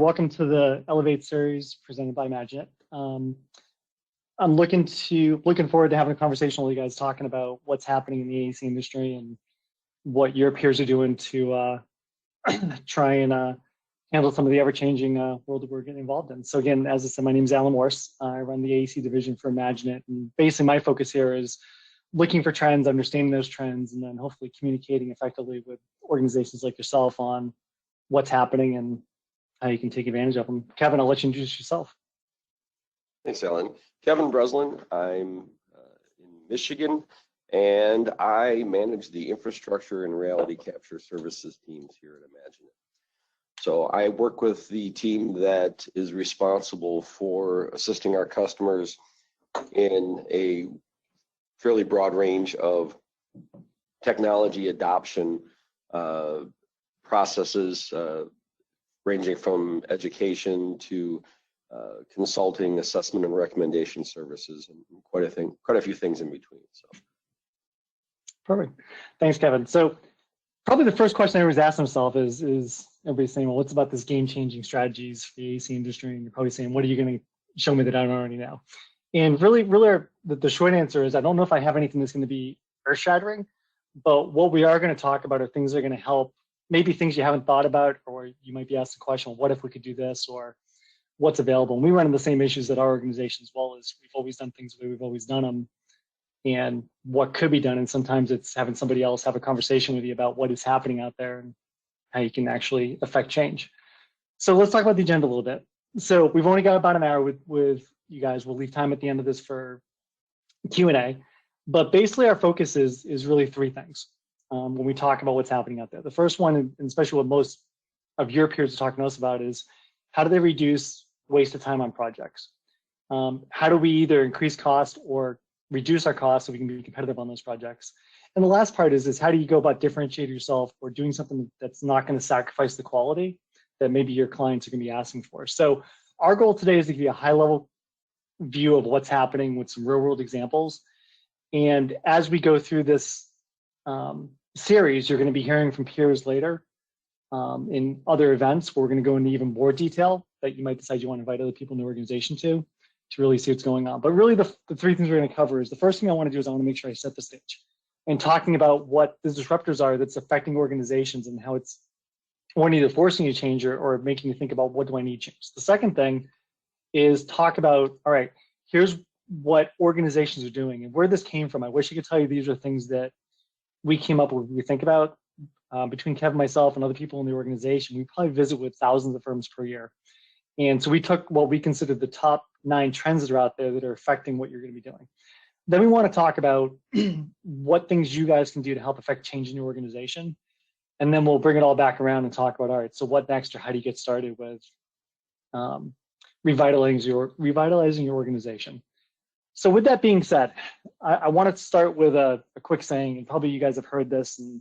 Welcome to the Elevate series presented by IMAGINiT. I'm looking forward to having a conversation with you guys talking about what's happening in the AEC industry and what your peers are doing to try and handle some of the ever-changing world that we're getting involved in. So again, as I said, my name is Alan Morse. I run the AEC division for IMAGINiT, and basically my focus here is looking for trends, understanding those trends, and then hopefully communicating effectively with organizations like yourself on what's happening and how you can take advantage of them. Kevin, I'll let you introduce yourself. Thanks, Alan. Kevin Breslin. I'm in Michigan, and I manage the infrastructure and reality capture services teams here at IMAGINiT. So I work with the team that is responsible for assisting our customers in a fairly broad range of technology adoption processes, ranging from education to consulting, assessment, and recommendation services, and quite a few things in between. So, perfect. Thanks, Kevin. So, probably the first question I always ask myself is everybody's saying, "Well, what's about this game-changing strategies for the AEC industry?" And you're probably saying, "What are you going to show me that I don't already know?" And really, the short answer is I don't know if I have anything that's going to be earth-shattering, but what we are going to talk about are things that are going to help. Maybe things you haven't thought about, or you might be asked the question, well, what if we could do this, or what's available? And we run into the same issues at our organization as well. As we've always done things the way we've always done them, and what could be done. And sometimes it's having somebody else have a conversation with you about what is happening out there and how you can actually affect change. So let's talk about the agenda a little bit. So we've only got about an hour with you guys. We'll leave time at the end of this for Q&A. But basically our focus is really three things. When we talk about what's happening out there. The first one, and especially what most of your peers are talking to us about, is how do they reduce waste of time on projects? How do we either increase cost or reduce our costs so we can be competitive on those projects? And the last part is how do you go about differentiating yourself or doing something that's not going to sacrifice the quality that maybe your clients are going to be asking for? So our goal today is to give you a high-level view of what's happening with some real-world examples. And as we go through this series, you're going to be hearing from peers later in other events where we're going to go into even more detail that you might decide you want to invite other people in the organization to really see what's going on. But really the three things we're going to cover is the first thing I want to do is I want to make sure I set the stage and talking about what the disruptors are that's affecting organizations and how it's one, either forcing you to change or making you think about what do I need to change. The second thing is talk about, all right, here's what organizations are doing and where this came from. I wish I could tell you these are things that we came up with, we think about between Kevin, myself, and other people in the organization. We probably visit with thousands of firms per year. And so we took what we considered the top 9 trends that are out there that are affecting what you're going to be doing. Then we want to talk about what things you guys can do to help affect change in your organization. And then we'll bring it all back around and talk about, all right, so what next, or how do you get started with revitalizing your organization? So with that being said, I want to start with a quick saying, and probably you guys have heard this, and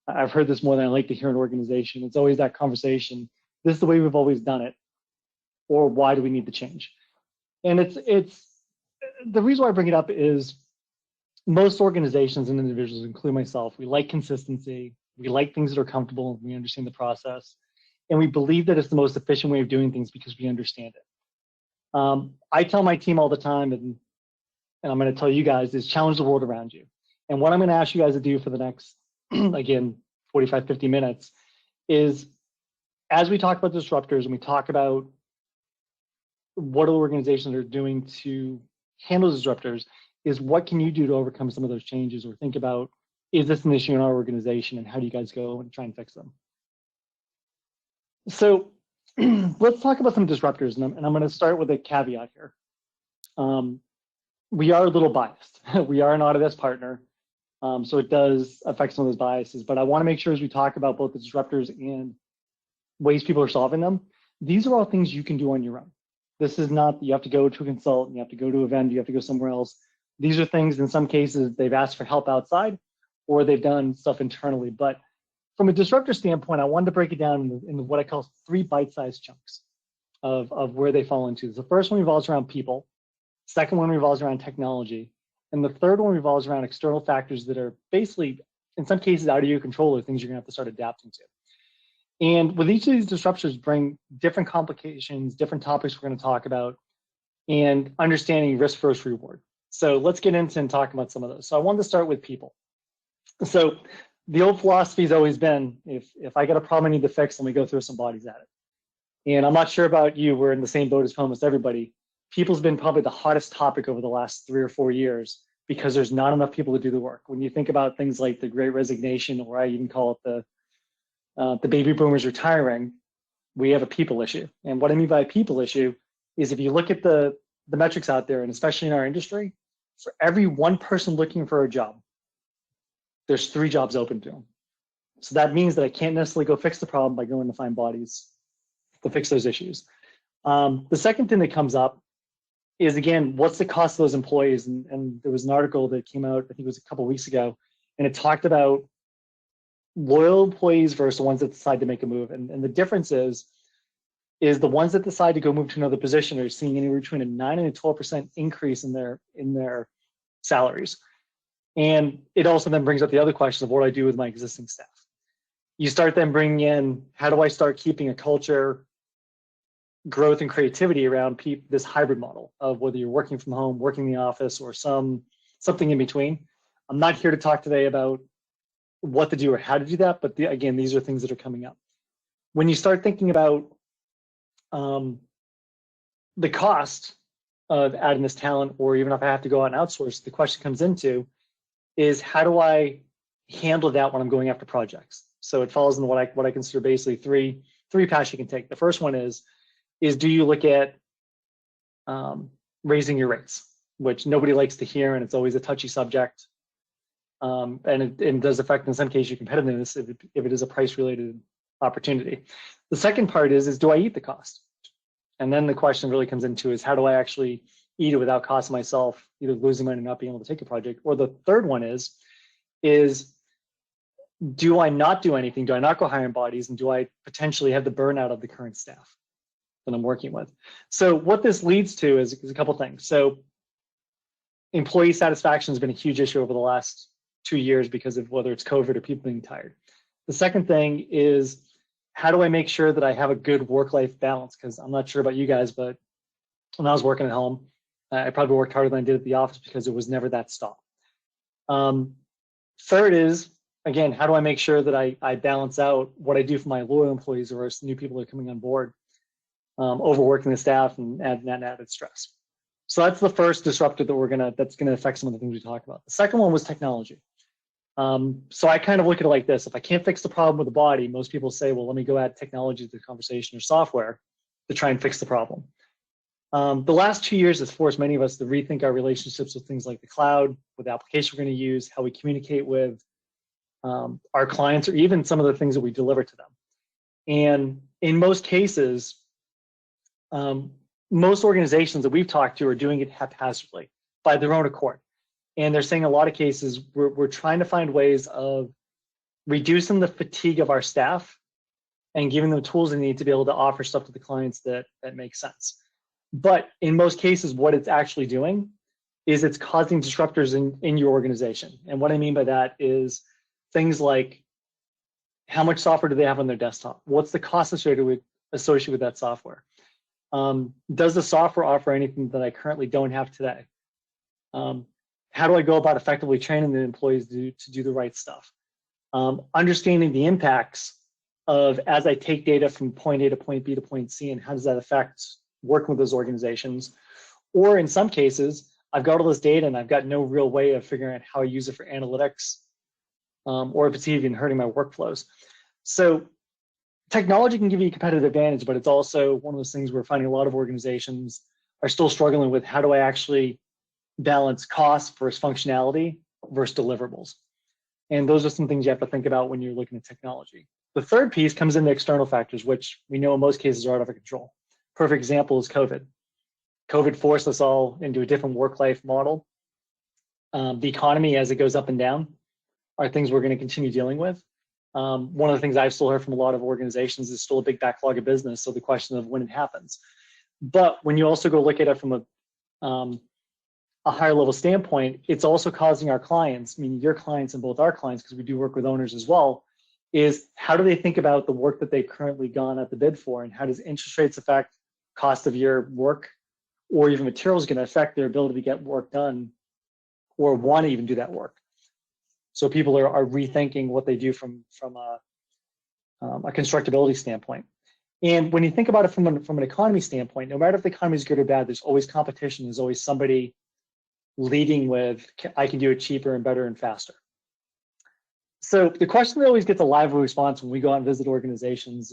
I've heard this more than I like to hear in an organization. It's always that conversation, this is the way we've always done it, or why do we need to change? And it's the reason why I bring it up is most organizations and individuals, including myself, we like consistency, we like things that are comfortable, we understand the process, and we believe that it's the most efficient way of doing things because we understand it. I tell my team all the time, and I'm going to tell you guys, is challenge the world around you. And what I'm going to ask you guys to do for the next, again, 45, 50 minutes is, as we talk about disruptors and we talk about what organizations are doing to handle disruptors, is what can you do to overcome some of those changes, or think about, is this an issue in our organization and how do you guys go and try and fix them? So let's talk about some disruptors, and I'm going to start with a caveat here. We are a little biased. We are an Autodesk partner, so it does affect some of those biases, but I want to make sure as we talk about both the disruptors and ways people are solving them, these are all things you can do on your own. This is not, you have to go to a consultant, you have to go to a vendor, you have to go somewhere else. These are things, in some cases, they've asked for help outside, or they've done stuff internally. But from a disruptor standpoint, I wanted to break it down into what I call 3 bite-sized chunks of where they fall into. The first one revolves around people. Second one revolves around technology. And the third one revolves around external factors that are basically, in some cases, out of your control, or things you're going to have to start adapting to. And with each of these disruptions bring different complications, different topics we're going to talk about, and understanding risk versus reward. So let's get into and talk about some of those. So I wanted to start with people. So the old philosophy has always been, if I got a problem I need to fix, let me go throw some bodies at it. And I'm not sure about you, we're in the same boat as almost everybody. People's been probably the hottest topic over the last 3 or 4 years because there's not enough people to do the work. When you think about things like the Great Resignation, or I even call it the baby boomers retiring, we have a people issue. And what I mean by a people issue is if you look at the metrics out there, and especially in our industry, for every one person looking for a job, there's 3 jobs open to them. So that means that I can't necessarily go fix the problem by going to find bodies to fix those issues. The second thing that comes up is, again, what's the cost of those employees? And there was an article that came out, I think it was a couple of weeks ago, and it talked about loyal employees versus the ones that decide to make a move. And the difference is the ones that decide to go move to another position are seeing anywhere between a 9 and a 12% increase in their salaries. And it also then brings up the other question of what do I do with my existing staff? You start then bringing in, how do I start keeping a culture, growth, and creativity around this hybrid model of whether you're working from home, working in the office, or something in between. I'm not here to talk today about what to do or how to do that, but again, these are things that are coming up. When you start thinking about the cost of adding this talent, or even if I have to go out and outsource, the question comes into is, how do I handle that when I'm going after projects? So it falls into what I consider basically three paths you can take. The first one is do you look at raising your rates, which nobody likes to hear, and it's always a touchy subject. And it does affect, in some cases, your competitiveness if it is a price-related opportunity. The second part is do I eat the cost? And then the question really comes into is, how do I actually eat it without costing myself either losing money or not being able to take a project? Or the third one is do I not do anything? Do I not go hiring bodies? And do I potentially have the burnout of the current staff that I'm working with? So what this leads to is a couple things. So employee satisfaction has been a huge issue over the last 2 years because of whether it's COVID or people being tired. The second thing is, how do I make sure that I have a good work-life balance? Because I'm not sure about you guys, but when I was working at home, I probably worked harder than I did at the office because it was never that stop. Third is, again, how do I make sure that I balance out what I do for my loyal employees versus new people that are coming on board, overworking the staff and added stress. So that's the first disruptor that's gonna affect some of the things we talked about. The second one was technology. So I kind of look at it like this: if I can't fix the problem with the body, most people say, well, let me go add technology to the conversation or software to try and fix the problem. The last 2 years has forced many of us to rethink our relationships with things like the cloud, with the application we're going to use, how we communicate with our clients, or even some of the things that we deliver to them. And in most cases, most organizations that we've talked to are doing it haphazardly by their own accord. And they're saying in a lot of cases, we're trying to find ways of reducing the fatigue of our staff and giving them the tools they need to be able to offer stuff to the clients that makes sense. But in most cases, what it's actually doing is it's causing disruptors in your organization. And what I mean by that is things like, how much software do they have on their desktop? What's the cost associated with that software? Does the software offer anything that I currently don't have today? How do I go about effectively training the employees to do the right stuff? Understanding the impacts of, as I take data from point A to point B to point C, and how does that affect working with those organizations? Or in some cases, I've got all this data and I've got no real way of figuring out how I use it for analytics, or if it's even hurting my workflows. So technology can give you a competitive advantage, but it's also one of those things where finding a lot of organizations are still struggling with, how do I actually balance cost versus functionality versus deliverables? And those are some things you have to think about when you're looking at technology. The third piece comes into external factors, which we know in most cases are out of our control. Perfect example is COVID. COVID forced us all into a different work-life model. The economy, as it goes up and down, are things we're going to continue dealing with. One of the things I've still heard from a lot of organizations is still a big backlog of business, so the question of when it happens. But when you also go look at it from a higher level standpoint, it's also causing our clients, meaning your clients and both our clients, because we do work with owners as well, is how do they think about the work that they've currently gone at the bid for, and how does interest rates affect cost of your work, or even materials going to affect their ability to get work done or want to even do that work. So people are rethinking what they do from a constructability standpoint. And when you think about it from an economy standpoint, no matter if the economy is good or bad, there's always competition. There's always somebody leading with, I can do it cheaper and better and faster. So the question that always gets a lively response when we go out and visit organizations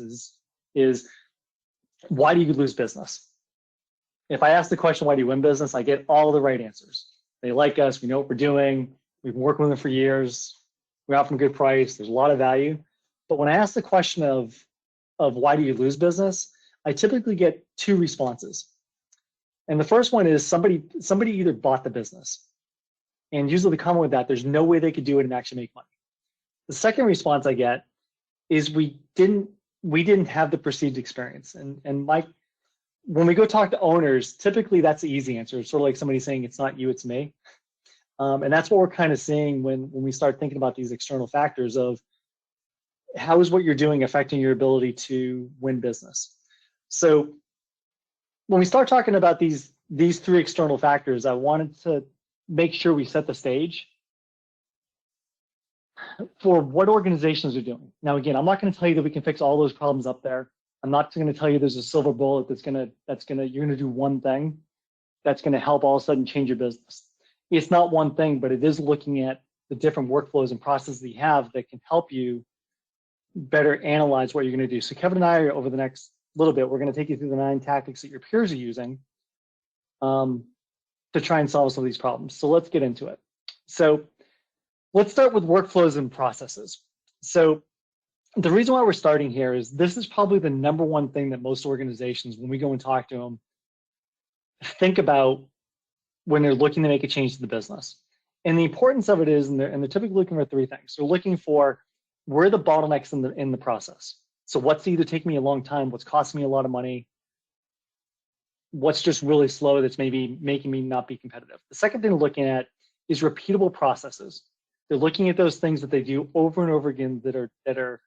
is why do you lose business? If I ask the question, why do you win business? I get all the right answers. They like us, we know what we're doing, we've been working with them for years, we offer them a good price, there's a lot of value. But when I ask the question of why do you lose business, I typically get two responses. And the first one is somebody either bought the business, and usually the comment with that, there's no way they could do it and actually make money. The second response I get is we didn't have the perceived experience. And Mike, when we go talk to owners, typically that's the easy answer. It's sort of like somebody saying it's not you, it's me. And that's what we're kind of seeing when we start thinking about these external factors of how is what you're doing affecting your ability to win business. So when we start talking about these three external factors, I wanted to make sure we set the stage for what organizations are doing. Now, again, I'm not going to tell you that we can fix all those problems up there. I'm not going to tell you there's a silver bullet you're going to do one thing that's going to help all of a sudden change your business. It's not one thing, but it is looking at the different workflows and processes that you have that can help you better analyze what you're going to do. So Kevin and I, over the next little bit, we're going to take you through the 9 tactics that your peers are using to try and solve some of these problems. So let's get into it. So let's start with workflows and processes. So the reason why we're starting here is this is probably the number one thing that most organizations, when we go and talk to them, think about when they're looking to make a change to the business. And the importance of it is, and they're typically looking for 3 things. They're looking for where are the bottlenecks in the process. So what's either taking me a long time, what's costing me a lot of money, what's just really slow that's maybe making me not be competitive. The second thing they're looking at is repeatable processes. They're looking at those things that they do over and over again that are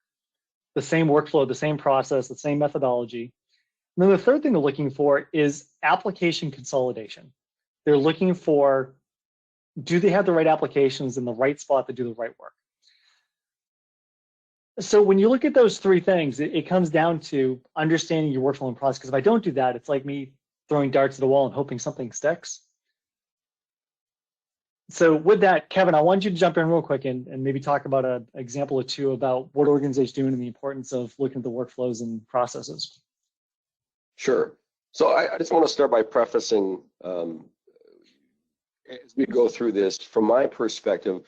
the same workflow, the same process, the same methodology. And then the third thing they're looking for is application consolidation. They're looking for, do they have the right applications in the right spot to do the right work? So when you look at those 3 things, it comes down to understanding your workflow and process. Because if I don't do that, it's like me throwing darts at a wall and hoping something sticks. So with that, Kevin, I want you to jump in real quick and maybe talk about an example or 2 about what organizations are doing and the importance of looking at the workflows and processes. Sure. So I just want to start by prefacing, as we go through this, from my perspective,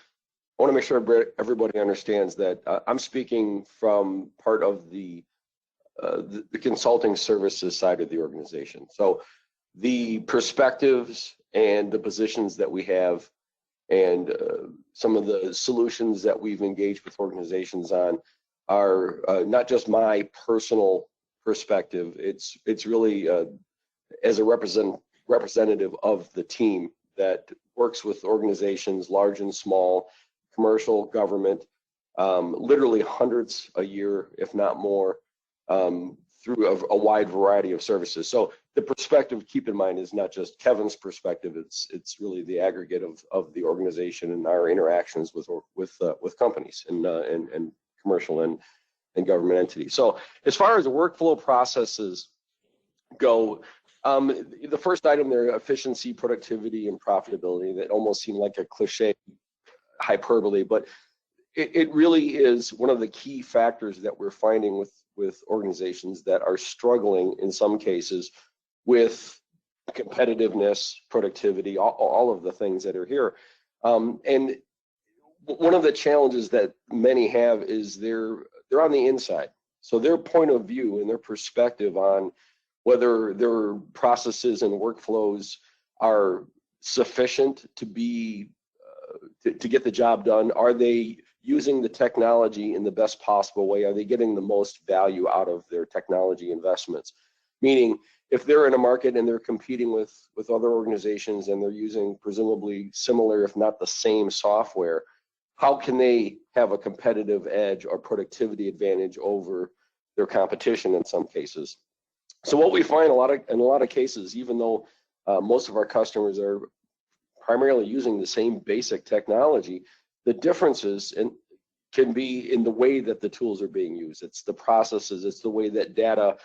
I want to make sure everybody understands that I'm speaking from part of the consulting services side of the organization. So the perspectives and the positions that we have and some of the solutions that we've engaged with organizations on are not just my personal perspective. It's really as a representative of the team that works with organizations large and small, commercial, government, literally hundreds a year, if not more, through a wide variety of services. So the perspective, keep in mind, is not just Kevin's perspective. It's really the aggregate of the organization and our interactions with companies and commercial and government entities. So as far as the workflow processes go, the first item there, efficiency, productivity, and profitability, that almost seem like a cliche hyperbole, but it really is one of the key factors that we're finding with organizations that are struggling in some cases with competitiveness, productivity, all of the things that are here. And one of the challenges that many have is they're on the inside. So their point of view and their perspective on whether their processes and workflows are sufficient to be to get the job done. Are they using the technology in the best possible way? Are they getting the most value out of their technology investments? Meaning, if they're in a market and they're competing with other organizations and they're using presumably similar, if not the same software, how can they have a competitive edge or productivity advantage over their competition in some cases. So what we find in a lot of cases, even though most of our customers are primarily using the same basic technology, the differences can be in the way that the tools are being used. It's the processes, it's the way that data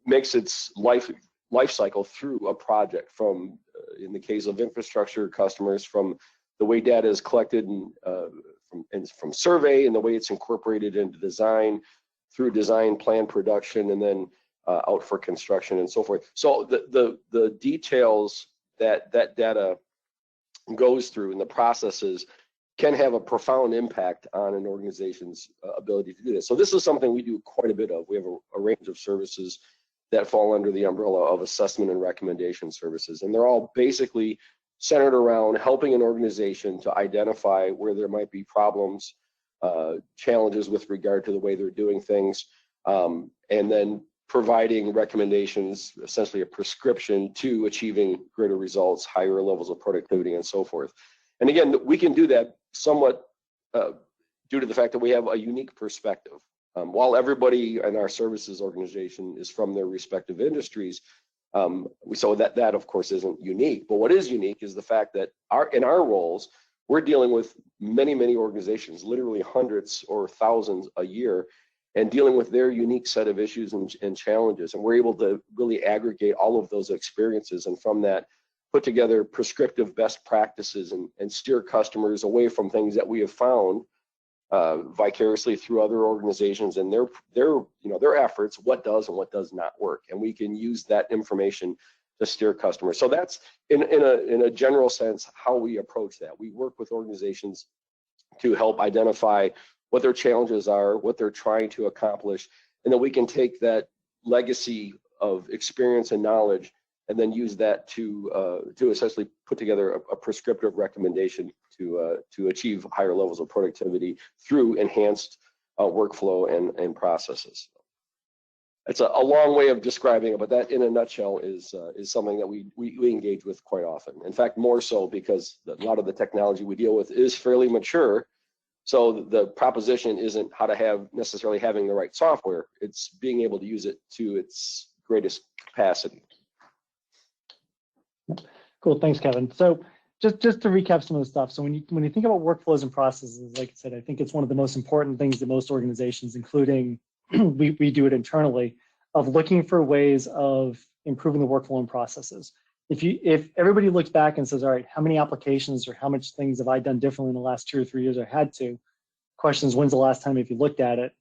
makes its life cycle through a project, from in the case of infrastructure customers, from the way data is collected from survey and the way it's incorporated into design, through design, plan, production, and then out for construction and so forth. So the details that data goes through and the processes can have a profound impact on an organization's ability to do this. So this is something we do quite a bit of. We have a range of services that fall under the umbrella of assessment and recommendation services, and they're all basically centered around helping an organization to identify where there might be problems, challenges with regard to the way they're doing things, and then providing recommendations, essentially a prescription to achieving greater results, higher levels of productivity, and so forth. And again, we can do that somewhat due to the fact that we have a unique perspective. While everybody in our services organization is from their respective industries, so that of course isn't unique. But what is unique is the fact that in our roles, we're dealing with many organizations, literally hundreds or thousands a year, and dealing with their unique set of issues and challenges. And we're able to really aggregate all of those experiences, and from that, put together prescriptive best practices and steer customers away from things that we have found vicariously through other organizations and their efforts, what does and what does not work. And we can use that information to steer customers. So that's in a general sense how we approach that. We work with organizations to help identify what their challenges are, what they're trying to accomplish, and then we can take that legacy of experience and knowledge and then use that to essentially put together a prescriptive recommendation to achieve higher levels of productivity through enhanced workflow and processes. It's a long way of describing it, but that in a nutshell is something that we engage with quite often. In fact, more so because a lot of the technology we deal with is fairly mature. So the proposition isn't how to have necessarily having the right software, it's being able to use it to its greatest capacity. Cool, thanks, Kevin. So just to recap some of the stuff. So when you think about workflows and processes, like I said, I think it's one of the most important things that most organizations, including we do it internally, of looking for ways of improving the workflow and processes. If everybody looks back and says, all right, how many applications or how much things have I done differently in the last 2 or 3 years I had to? Questions, when's the last time if you looked at it?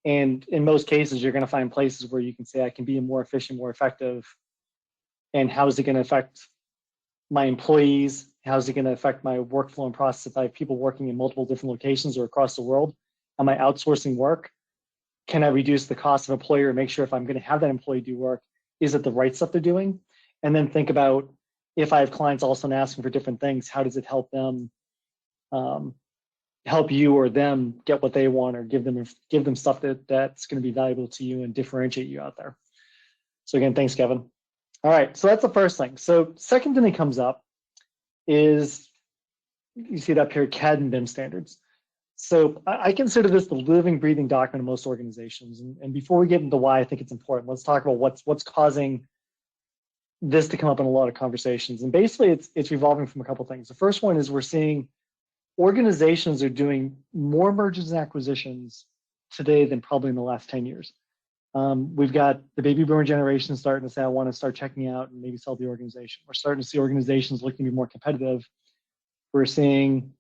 And in most cases, you're going to find places where you can say, I can be more efficient, more effective. And how is it going to affect my employees? How is it going to affect my workflow and process if I have people working in multiple different locations or across the world? Am I outsourcing work? Can I reduce the cost of an employer and make sure if I'm going to have that employee do work, is it the right stuff they're doing? And then think about, if I have clients also asking for different things, how does it help them, help you or them get what they want, or give them stuff that's going to be valuable to you and differentiate you out there. So again, thanks, Kevin. All right, so that's the first thing. So second thing that comes up is, you see it up here, Cad and Bim Standards. So I consider this the living, breathing document in most organizations. And before we get into why I think it's important, let's talk about what's causing this to come up in a lot of conversations. And basically it's revolving from a couple things. The first one is we're seeing organizations are doing more mergers and acquisitions today than probably in the last 10 years. We've got the baby boomer generation starting to say, I want to start checking out and maybe sell the organization. We're starting to see organizations looking to be more competitive. We're seeing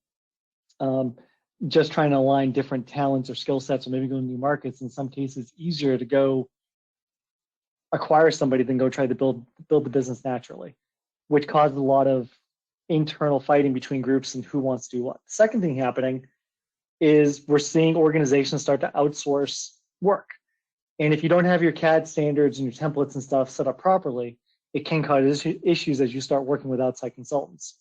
just trying to align different talents or skill sets, or maybe go to new markets. In some cases, easier to go acquire somebody than go try to build the business naturally, which causes a lot of internal fighting between groups and who wants to do what. The second thing happening is we're seeing organizations start to outsource work. And if you don't have your CAD standards and your templates and stuff set up properly, it can cause issues as you start working with outside consultants.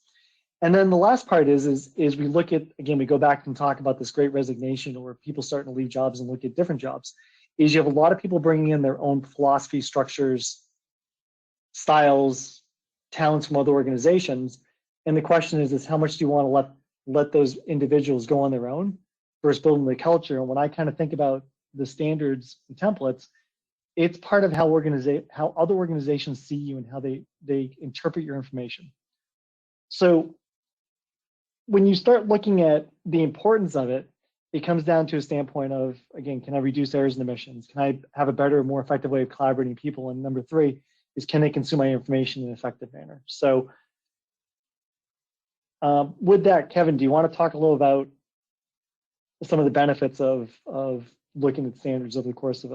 And then the last part is we look at, again, we go back and talk about this great resignation, or people starting to leave jobs and look at different jobs, is you have a lot of people bringing in their own philosophy, structures, styles, talents from other organizations. And the question is how much do you want to let let those individuals go on their own versus building the culture. And when I kind of think about the standards and templates, it's part of how other organizations see you and how they interpret your information. So when you start looking at the importance of it, it comes down to a standpoint of, again, can I reduce errors and omissions? Can I have a better, more effective way of collaborating people? And number three is, can they consume my information in an effective manner? So with that, Kevin, do you want to talk a little about some of the benefits of looking at standards over the course of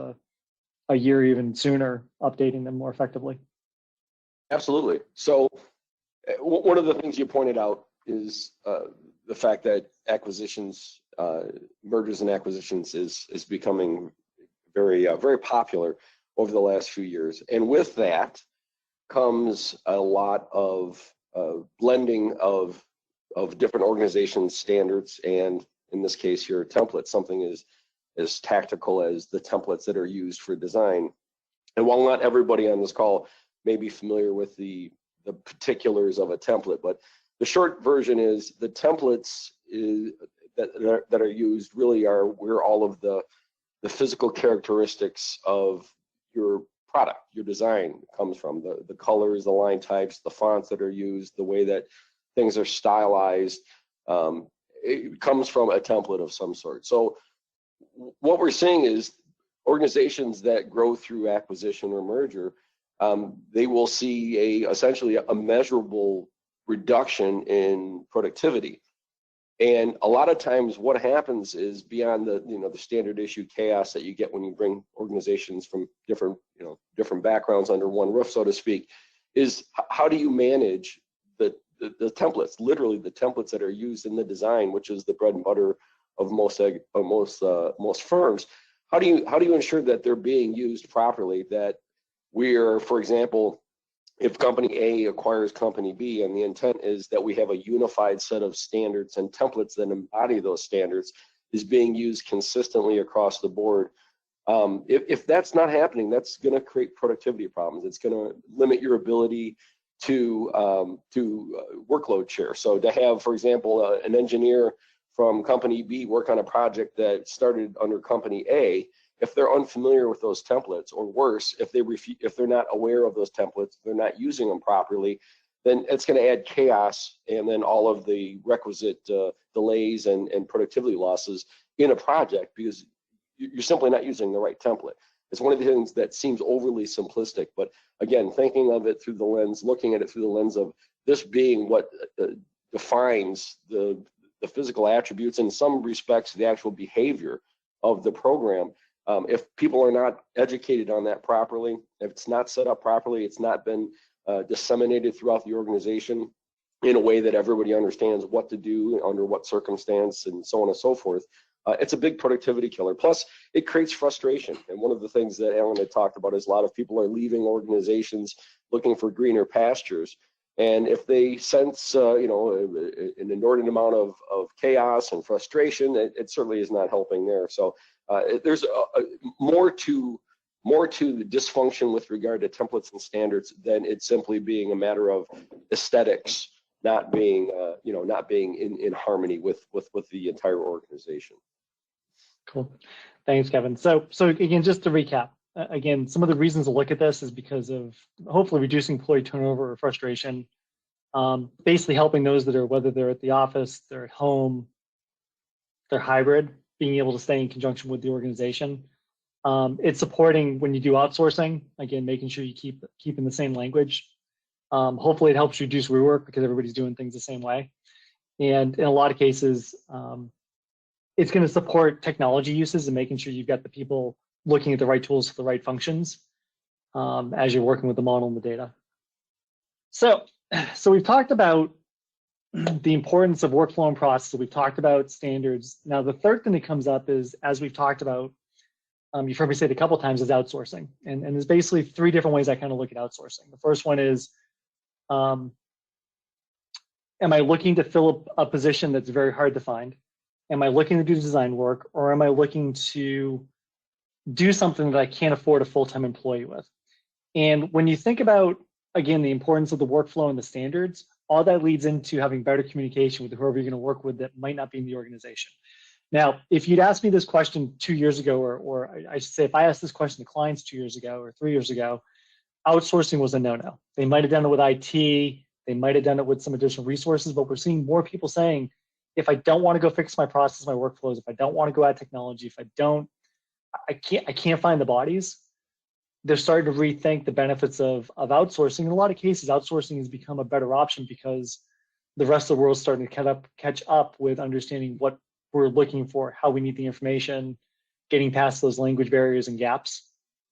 a year, even sooner, updating them more effectively? Absolutely. So one of the things you pointed out is the fact that acquisitions, mergers and acquisitions is becoming very, very popular over the last few years. And with that comes a lot of blending of different organizations' standards, and in this case here, templates, something as tactical as the templates that are used for design. And while not everybody on this call may be familiar with the particulars of a template, but the short version is the templates that are used really are where all of the physical characteristics of your product, your design comes from. The colors, the line types, the fonts that are used, the way that things are stylized, it comes from a template of some sort. So what we're seeing is organizations that grow through acquisition or merger, they will see essentially a measurable reduction in productivity. And a lot of times what happens is, beyond the standard issue chaos that you get when you bring organizations from different backgrounds under one roof, so to speak, is how do you manage the templates, literally the templates that are used in the design, which is the bread and butter of most firms. How do you ensure that they're being used properly? That we're, for example, if company A acquires company B, and the intent is that we have a unified set of standards and templates that embody those standards, is being used consistently across the board. If that's not happening, that's going to create productivity problems. It's going to limit your ability to workload share. So to have, for example, an engineer from company B work on a project that started under company A, if they're unfamiliar with those templates, or worse, if they're not aware of those templates, they're not using them properly, then it's going to add chaos, and then all of the requisite delays and productivity losses in a project, because you're simply not using the right template. It's one of the things that seems overly simplistic, but again, thinking of it through the lens, looking at it through the lens of this being what defines the physical attributes, in some respects, the actual behavior of the program. If people are not educated on that properly, if it's not set up properly, it's not been disseminated throughout the organization in a way that everybody understands what to do under what circumstance, and so on and so forth, it's a big productivity killer. Plus, it creates frustration. And one of the things that Alan had talked about is a lot of people are leaving organizations looking for greener pastures. And if they sense, an inordinate amount of chaos and frustration, it certainly is not helping there. So there's more to the dysfunction with regard to templates and standards than it simply being a matter of aesthetics not being, in harmony with the entire organization. Cool, thanks, Kevin. So again, just to recap, again, some of the reasons to look at this is because of hopefully reducing employee turnover or frustration, basically helping those that are, whether they're at the office, they're at home, they're hybrid, being able to stay in conjunction with the organization. It's supporting when you do outsourcing, again, making sure you keep in the same language. Hopefully it helps reduce rework because everybody's doing things the same way. And in a lot of cases, it's going to support technology uses and making sure you've got the people looking at the right tools for the right functions as you're working with the model and the data. So we've talked about the importance of workflow and process. We've talked about standards. Now, the third thing that comes up is, as we've talked about, you've heard me say it a couple of times, is outsourcing. And there's basically three different ways I kind of look at outsourcing. The first one is, am I looking to fill a position that's very hard to find? Am I looking to do design work, or am I looking to do something that I can't afford a full-time employee with? And when you think about, again, the importance of the workflow and the standards, all that leads into having better communication with whoever you're going to work with that might not be in the organization. Now, if you'd asked me this question 2 years ago, or I should say, if I asked this question to clients 2 years ago or 3 years ago, outsourcing was a no-no. They might have done it with IT, they might have done it with some additional resources, but we're seeing more people saying, if I don't want to go fix my process, my workflows, if I don't want to go add technology, if I can't find the bodies, they're starting to rethink the benefits of outsourcing. In a lot of cases, outsourcing has become a better option because the rest of the world is starting to catch up with understanding what we're looking for, how we need the information, getting past those language barriers and gaps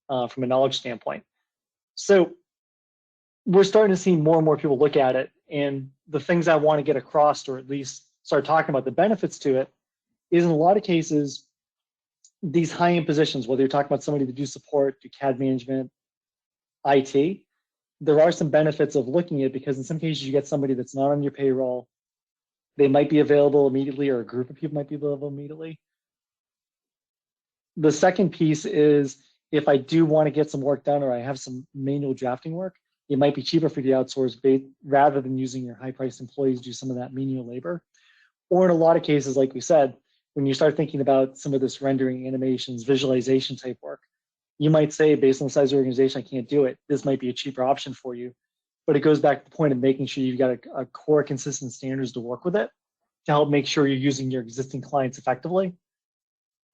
from a knowledge standpoint. So we're starting to see more and more people look at it, and the things I want to get across, or at least start talking about the benefits to it, is in a lot of cases, these high-end positions, whether you're talking about somebody to do support, do CAD management, IT, there are some benefits of looking at it, because in some cases you get somebody that's not on your payroll, they might be available immediately, or a group of people might be available immediately. The second piece is, if I do want to get some work done, or I have some manual drafting work, it might be cheaper for you to outsource rather than using your high-priced employees to do some of that menial labor. Or in a lot of cases, like we said, when you start thinking about some of this rendering, animations, visualization type work, you might say, based on the size of the organization, I can't do it. This might be a cheaper option for you. But it goes back to the point of making sure you've got a core consistent standards to work with it, to help make sure you're using your existing clients effectively,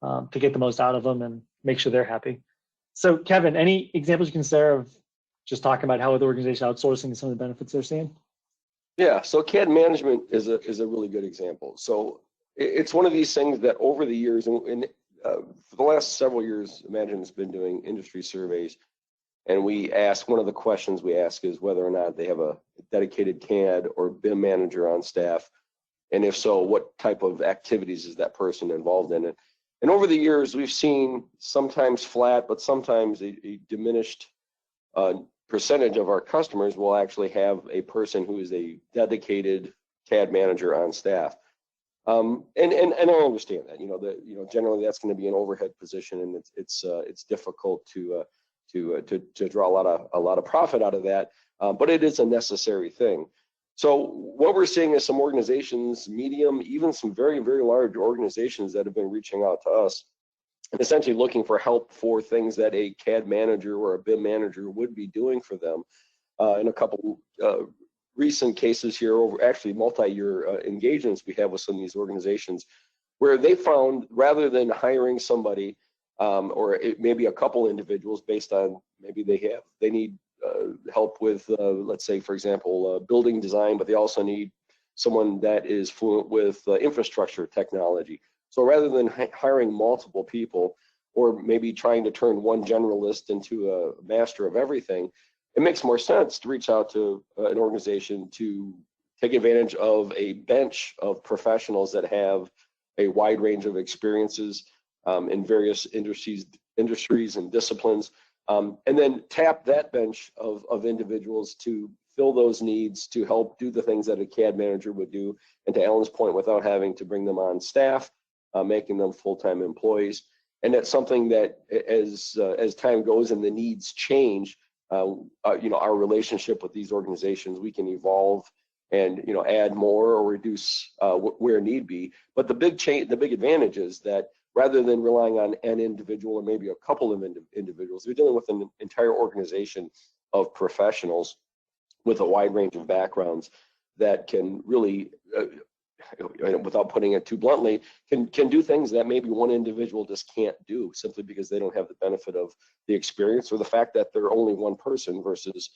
to get the most out of them and make sure they're happy. So Kevin, any examples you can share of just talking about how the organization outsourcing and some of the benefits they're seeing? Yeah, so CAD management is a really good example. So it's one of these things that over the years, and for the last several years, IMAGINiT's been doing industry surveys, and one of the questions we ask is whether or not they have a dedicated CAD or BIM manager on staff, and if so, what type of activities is that person involved in it. And over the years, we've seen sometimes flat, but sometimes a diminished percentage of our customers will actually have a person who is a dedicated CAD manager on staff. And I understand that, generally that's going to be an overhead position, and it's difficult to draw a lot of profit out of that, but it is a necessary thing. So what we're seeing is some organizations, medium, even some very, very large organizations that have been reaching out to us and essentially looking for help for things that a CAD manager or a BIM manager would be doing for them. In a couple recent cases here, over actually multi-year engagements we have with some of these organizations, where they found, rather than hiring somebody or maybe a couple individuals based on maybe they need help with, let's say, for example, building design, but they also need someone that is fluent with infrastructure technology. So rather than hiring multiple people, or maybe trying to turn one generalist into a master of everything, it makes more sense to reach out to an organization to take advantage of a bench of professionals that have a wide range of experiences in various industries and disciplines, and then tap that bench of individuals to fill those needs, to help do the things that a CAD manager would do, and to Alan's point, without having to bring them on staff, making them full-time employees. And that's something that, as time goes and the needs change, our relationship with these organizations, we can evolve and add more or reduce where need be. But the big advantage is that rather than relying on an individual or maybe a couple of individuals, we're dealing with an entire organization of professionals with a wide range of backgrounds that can really, without putting it too bluntly, can do things that maybe one individual just can't do, simply because they don't have the benefit of the experience, or the fact that they're only one person versus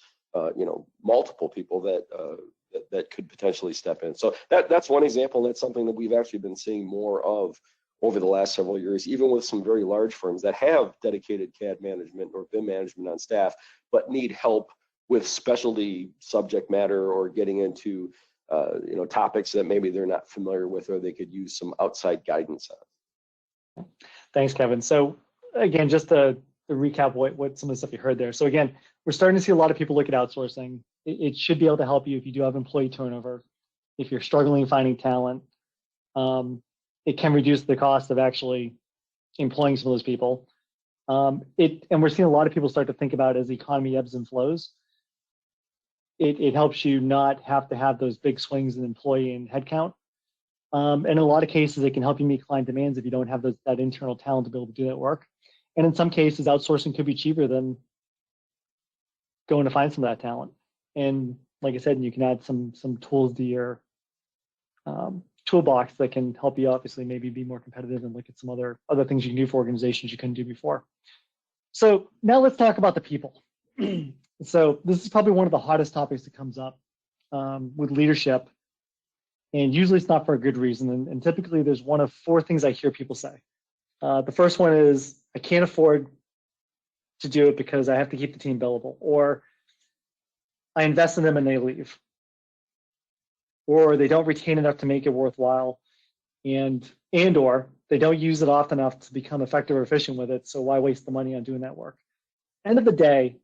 multiple people that could potentially step in. So that's one example. That's something that we've actually been seeing more of over the last several years, even with some very large firms that have dedicated CAD management or BIM management on staff, but need help with specialty subject matter, or getting into topics that maybe they're not familiar with, or they could use some outside guidance on. Thanks, Kevin. So again, just to recap what some of the stuff you heard there. So again, we're starting to see a lot of people look at outsourcing. It should be able to help you if you do have employee turnover, if you're struggling finding talent. It can reduce the cost of actually employing some of those people. And we're seeing a lot of people start to think about, as the economy ebbs and flows, it helps you not have to have those big swings in employee and headcount. And in a lot of cases, it can help you meet client demands if you don't have that internal talent to be able to do that work. And in some cases, outsourcing could be cheaper than going to find some of that talent. And like I said, you can add some tools to your toolbox that can help you obviously maybe be more competitive and look at some other things you can do for organizations you couldn't do before. So now let's talk about the people. So this is probably one of the hottest topics that comes up with leadership. And usually it's not for a good reason. And typically there's one of four things I hear people say. The first one is, I can't afford to do it because I have to keep the team billable, or I invest in them and they leave, or they don't retain enough to make it worthwhile, and or they don't use it often enough to become effective or efficient with it, so why waste the money on doing that work? End of the day,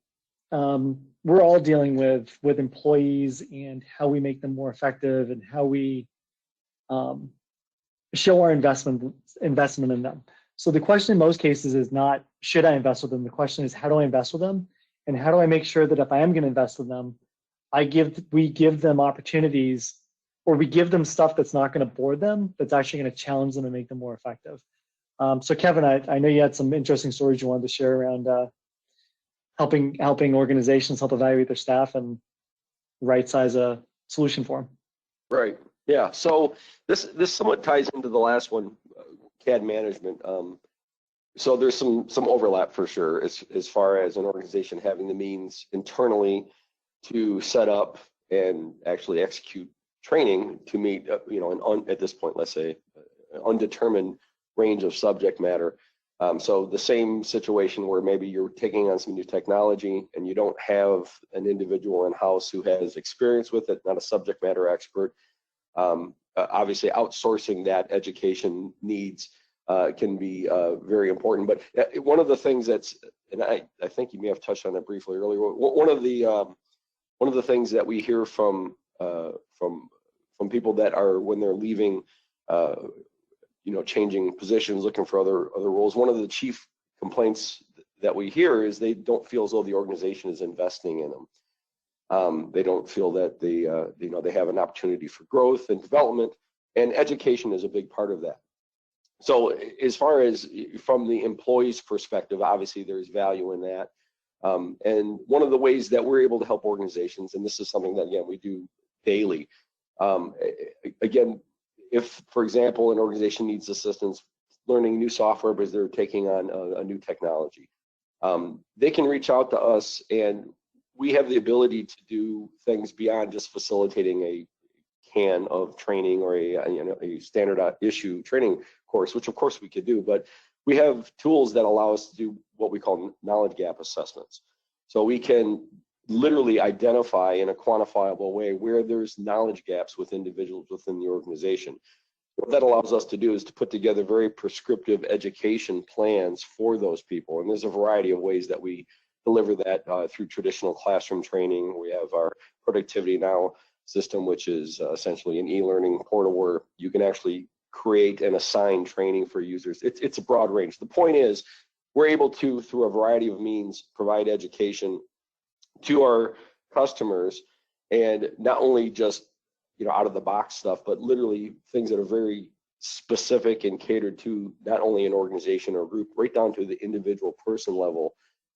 we're all dealing with employees and how we make them more effective and how we show our investment in them. So the question in most cases is not, should I invest with them? The question is, how do I invest with them? And how do I make sure that if I am going to invest with them, we give them opportunities, or we give them stuff that's not going to bore them, that's actually going to challenge them and make them more effective. So Kevin, I know you had some interesting stories you wanted to share around helping organizations help evaluate their staff and right size a solution for them. Right. Yeah. So this somewhat ties into the last one, CAD management. So there's some overlap for sure as far as an organization having the means internally to set up and actually execute training to meet at this point, let's say, an undetermined range of subject matter. So the same situation where maybe you're taking on some new technology and you don't have an individual in-house who has experience with it, not a subject matter expert. Obviously, outsourcing that education needs can be very important. But one of the things and I think you may have touched on that briefly earlier. One of the things that we hear from people that are, when they're leaving, changing positions, looking for other roles. One of the chief complaints that we hear is they don't feel as though the organization is investing in them. They don't feel that they have an opportunity for growth and development, and education is a big part of that. So as far as from the employee's perspective, obviously there's value in that. And one of the ways that we're able to help organizations, and this is something that, again, we do daily. Again, if, for example, an organization needs assistance learning new software because they're taking on a new technology, they can reach out to us, and we have the ability to do things beyond just facilitating a can of training or a standard issue training course, which of course we could do, but we have tools that allow us to do what we call knowledge gap assessments. So we can literally identify in a quantifiable way where there's knowledge gaps with individuals within the organization. What that allows us to do is to put together very prescriptive education plans for those people. And there's a variety of ways that we deliver that through traditional classroom training. We have our Productivity Now system, which is essentially an e-learning portal where you can actually create and assign training for users. It's a broad range. The point is, we're able to, through a variety of means, provide education to our customers, and not only just out of the box stuff, but literally things that are very specific and catered to not only an organization or group, right down to the individual person level,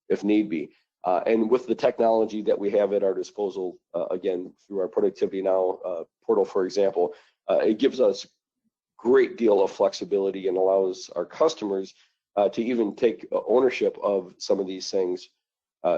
if need be. And with the technology that we have at our disposal, again, through our Productivity Now portal, for example, it gives us great deal of flexibility and allows our customers to even take ownership of some of these things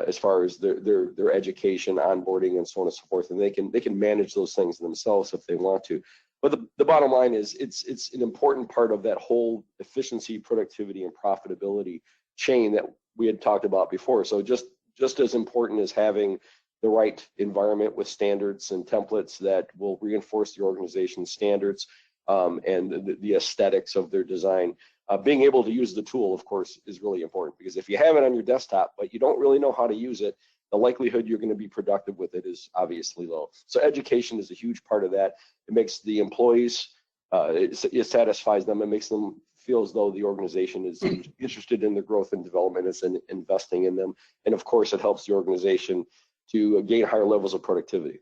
as far as their education, onboarding, and so on and so forth. And they can manage those things themselves if they want to. But the bottom line is it's an important part of that whole efficiency, productivity, and profitability chain that we had talked about before. So just as important as having the right environment with standards and templates that will reinforce the organization's standards and the aesthetics of their design. Being able to use the tool, of course, is really important, because if you have it on your desktop, but you don't really know how to use it, the likelihood you're going to be productive with it is obviously low. So education is a huge part of that. It makes the employees, it satisfies them, it makes them feel as though the organization is interested in their growth and development, is investing in them. And of course, it helps the organization to gain higher levels of productivity.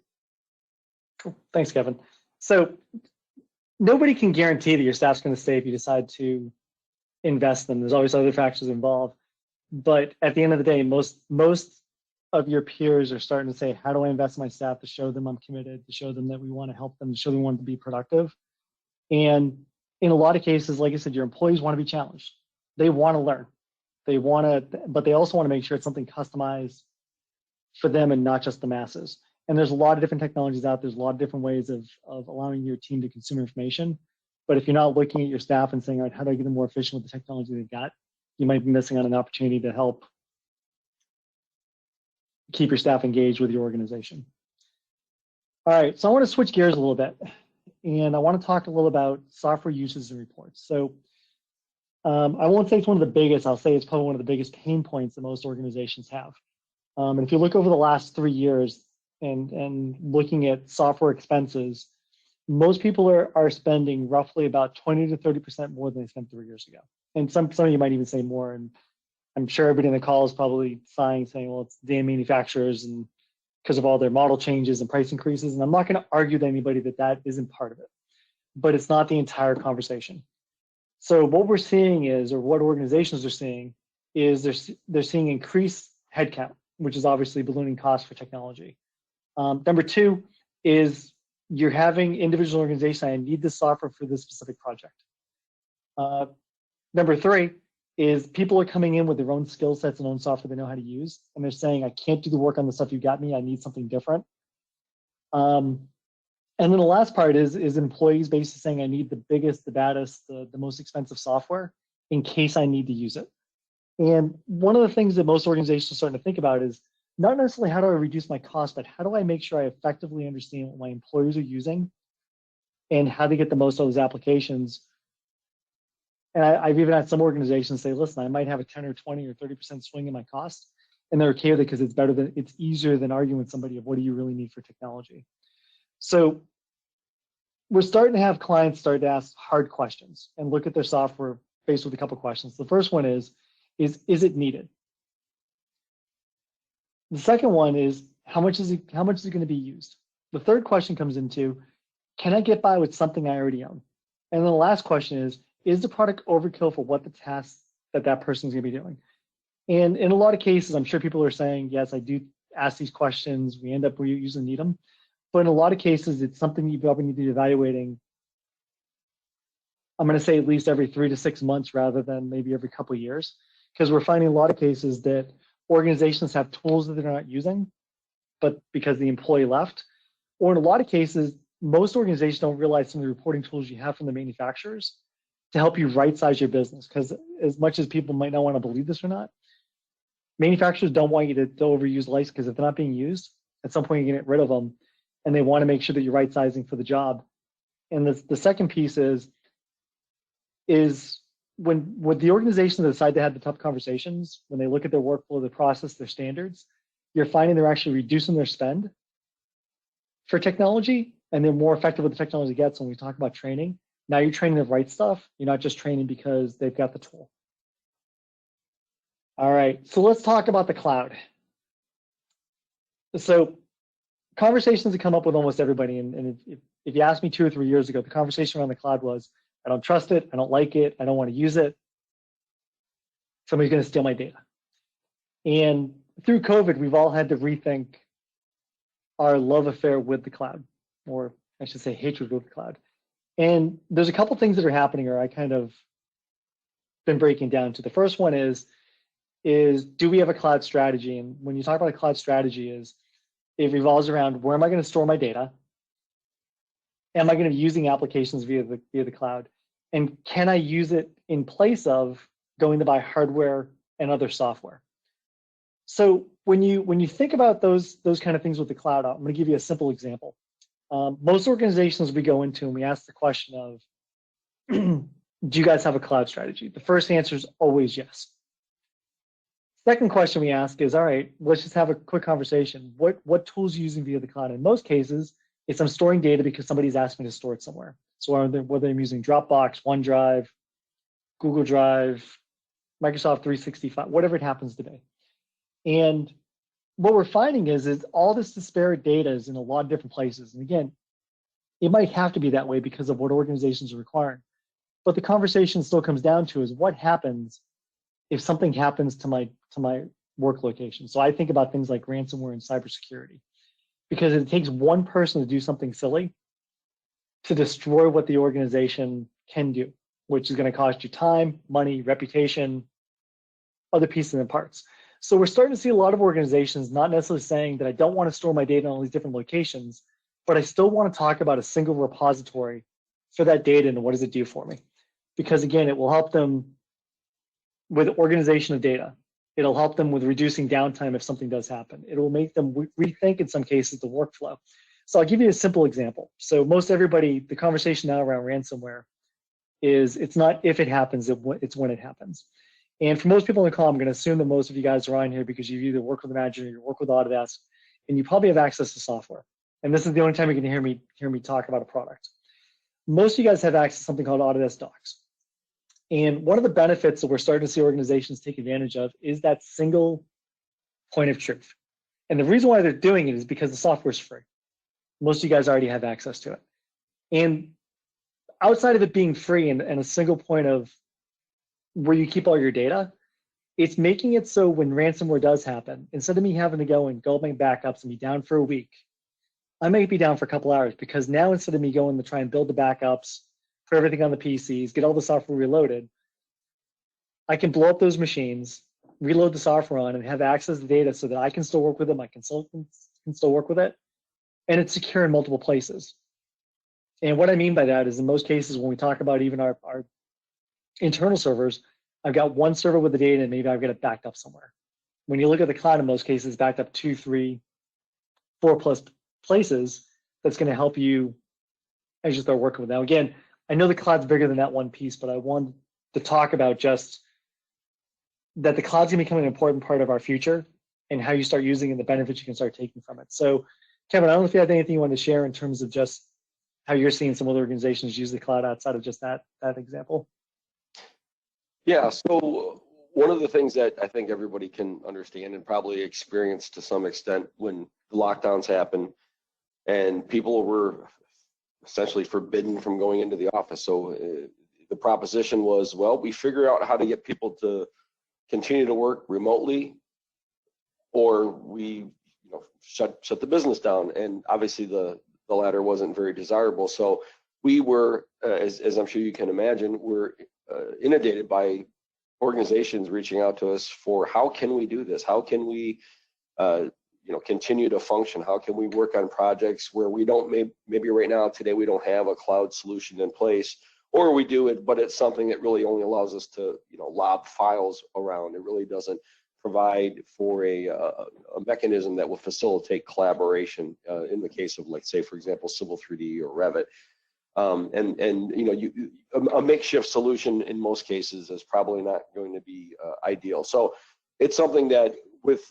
Cool. Thanks, Kevin. So nobody can guarantee that your staff's going to stay if you decide to invest in them. There's always other factors involved. But at the end of the day, most of your peers are starting to say, how do I invest in my staff to show them I'm committed, to show them that we want to help them, to show them we want to be productive. And in a lot of cases, like I said, your employees want to be challenged. They want to learn. But they also want to make sure it's something customized for them and not just the masses. And there's a lot of different technologies out there. There's a lot of different ways of allowing your team to consume information. But if you're not looking at your staff and saying, all right, how do I get them more efficient with the technology they've got, you might be missing on an opportunity to help keep your staff engaged with your organization. All right, so I want to switch gears a little bit, and I want to talk a little about software uses and reports. So I won't say it's one of the biggest, I'll say it's probably one of the biggest pain points that most organizations have. And if you look over the last 3 years and looking at software expenses, most people are spending roughly about 20 to 30% more than they spent 3 years ago. And some of you might even say more. And I'm sure everybody in the call is probably saying, well, it's damn manufacturers and because of all their model changes and price increases. And I'm not going to argue to anybody that that isn't part of it, but it's not the entire conversation. So what we're seeing is, or what organizations are seeing, is they're seeing increased headcount, which is obviously ballooning costs for technology. Number two is you're having individual organizations, I need this software for this specific project. Number three is people are coming in with their own skill sets and own software they know how to use, and they're saying, I can't do the work on the stuff you got me, I need something different. And then the last part is employees basically saying, I need the biggest, the baddest, the most expensive software in case I need to use it. And one of the things that most organizations are starting to think about is not necessarily how do I reduce my cost, but how do I make sure I effectively understand what my employees are using and how to get the most out of those applications. And I've even had some organizations say, listen, I might have a 10 or 20 or 30% swing in my cost, and they're okay with it because it's easier than arguing with somebody of what do you really need for technology. So we're starting to have clients start to ask hard questions and look at their software faced with a couple of questions. The first one is it needed? The second one is how much is it going to be used? The third question comes into, can I get by with something I already own? And then the last question is the product overkill for what the tasks that person's going to be doing? And in a lot of cases, I'm sure people are saying, yes, I do ask these questions. We end up where you usually need them. But in a lot of cases, it's something you probably need to be evaluating. I'm going to say at least every 3 to 6 months rather than maybe every couple of years, because we're finding a lot of cases that organizations have tools that they're not using, but because the employee left, or in a lot of cases, most organizations don't realize some of the reporting tools you have from the manufacturers to help you right-size your business. Because as much as people might not want to believe this or not, manufacturers don't want you to overuse lights, because if they're not being used, at some point you get rid of them, and they want to make sure that you're right-sizing for the job. And the second piece is when the organizations decide to have the tough conversations, when they look at their workflow, their process, their standards, you're finding they're actually reducing their spend for technology, and they're more effective with the technology gets. When we talk about training, now you're training the right stuff. You're not just training because they've got the tool. All right, so let's talk about the cloud. So conversations that come up with almost everybody, and if you asked me 2 or 3 years ago, the conversation around the cloud was, I don't trust it, I don't like it, I don't want to use it, somebody's going to steal my data. And through COVID, we've all had to rethink our love affair with the cloud, or I should say hatred with the cloud. And there's a couple things that are happening, or I kind of been breaking down to. The first one is do we have a cloud strategy? And when you talk about a cloud strategy, it revolves around, where am I going to store my data? Am I going to be using applications via the cloud? And can I use it in place of going to buy hardware and other software? So when you think about those kind of things with the cloud, I'm going to give you a simple example. Most organizations we go into and we ask the question of, do you guys have a cloud strategy? The first answer is always yes. Second question we ask is, all right, let's just have a quick conversation. What tools are you using via the cloud? In most cases, it's I'm storing data because somebody's asked me to store it somewhere. So whether I'm using Dropbox, OneDrive, Google Drive, Microsoft 365, whatever it happens to be. And what we're finding is all this disparate data is in a lot of different places. And again, it might have to be that way because of what organizations are requiring. But the conversation still comes down to is what happens if something happens to my work location. So I think about things like ransomware and cybersecurity, because it takes one person to do something silly to destroy what the organization can do, which is going to cost you time, money, reputation, other pieces and parts. So we're starting to see a lot of organizations not necessarily saying that I don't want to store my data on all these different locations, but I still want to talk about a single repository for that data and what does it do for me? Because again, it will help them with organization of data. It'll help them with reducing downtime if something does happen. It will make them rethink in some cases the workflow. So I'll give you a simple example. So most everybody, the conversation now around ransomware is it's not if it happens, it's when it happens. And for most people on the call, I'm going to assume that most of you guys are on here because you've either worked with IMAGINiT or you work with Autodesk, and you probably have access to software. And this is the only time you can hear me talk about a product. Most of you guys have access to something called Autodesk Docs. And one of the benefits that we're starting to see organizations take advantage of is that single point of truth. And the reason why they're doing it is because the software is free. Most of you guys already have access to it. And outside of it being free and a single point of where you keep all your data, it's making it so when ransomware does happen, instead of me having to go and my backups and be down for a week, I might be down for a couple hours, because now instead of me going to try and build the backups, put everything on the PCs, get all the software reloaded, I can blow up those machines, reload the software on, and have access to the data so that I can still work with it, my consultants can still work with it, and it's secure in multiple places. And what I mean by that is in most cases, when we talk about even our internal servers, I've got one server with the data and maybe I've got it backed up somewhere. When you look at the cloud, in most cases, backed up 2, 3, 4+ places, that's going to help you as you start working with. Now, again, I know the cloud's bigger than that one piece, but I wanted to talk about just that the cloud's going to become an important part of our future and how you start using it and the benefits you can start taking from it. So, Kevin, I don't know if you have anything you want to share in terms of just how you're seeing some other organizations use the cloud outside of just that example. Yeah, so one of the things that I think everybody can understand and probably experience to some extent when the lockdowns happen and people were essentially forbidden from going into the office. So the proposition was, well, we figure out how to get people to continue to work remotely, or we shut the business down. And obviously the latter wasn't very desirable. So we were, as I'm sure you can imagine, we're inundated by organizations reaching out to us for how can we do this? How can we continue to function? How can we work on projects where we don't, maybe right now, today, we don't have a cloud solution in place, or we do it, but it's something that really only allows us to, lob files around. It really doesn't provide for a mechanism that will facilitate collaboration in the case of, like, say, for example, Civil 3D or Revit. A makeshift solution in most cases is probably not going to be ideal. So it's something that with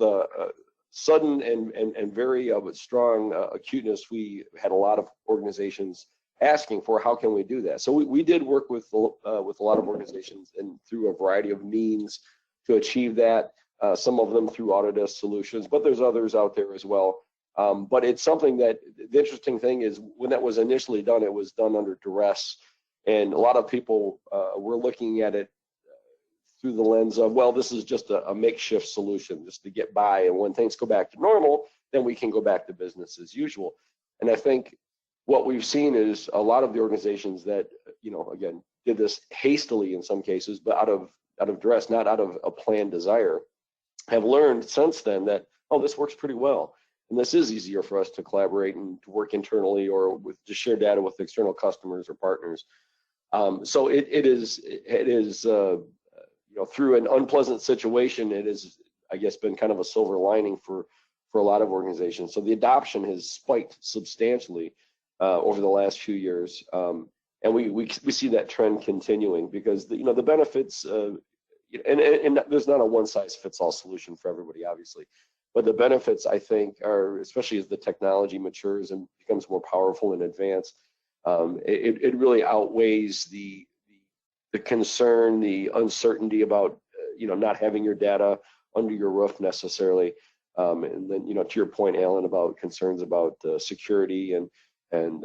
sudden and very strong acuteness, we had a lot of organizations asking for how can we do that. So we did work with a lot of organizations and through a variety of means to achieve that. Some of them through Autodesk solutions, but there's others out there as well. But it's something that the interesting thing is when that was initially done, it was done under duress. And a lot of people were looking at it through the lens of, well, this is just a makeshift solution just to get by. And when things go back to normal, then we can go back to business as usual. And I think what we've seen is a lot of the organizations that, again, did this hastily in some cases, but out of duress, not out of a planned desire, have learned since then that, oh, this works pretty well. And this is easier for us to collaborate and to work internally or to share data with external customers or partners. So it is through an unpleasant situation, it has, I guess, been kind of a silver lining for a lot of organizations. So the adoption has spiked substantially over the last few years, and we see that trend continuing because the benefits. And there's not a one-size-fits-all solution for everybody, obviously. But the benefits, I think, are, especially as the technology matures and becomes more powerful and advanced, it really outweighs the concern, the uncertainty about not having your data under your roof necessarily. And then, to your point, Alan, about concerns about security and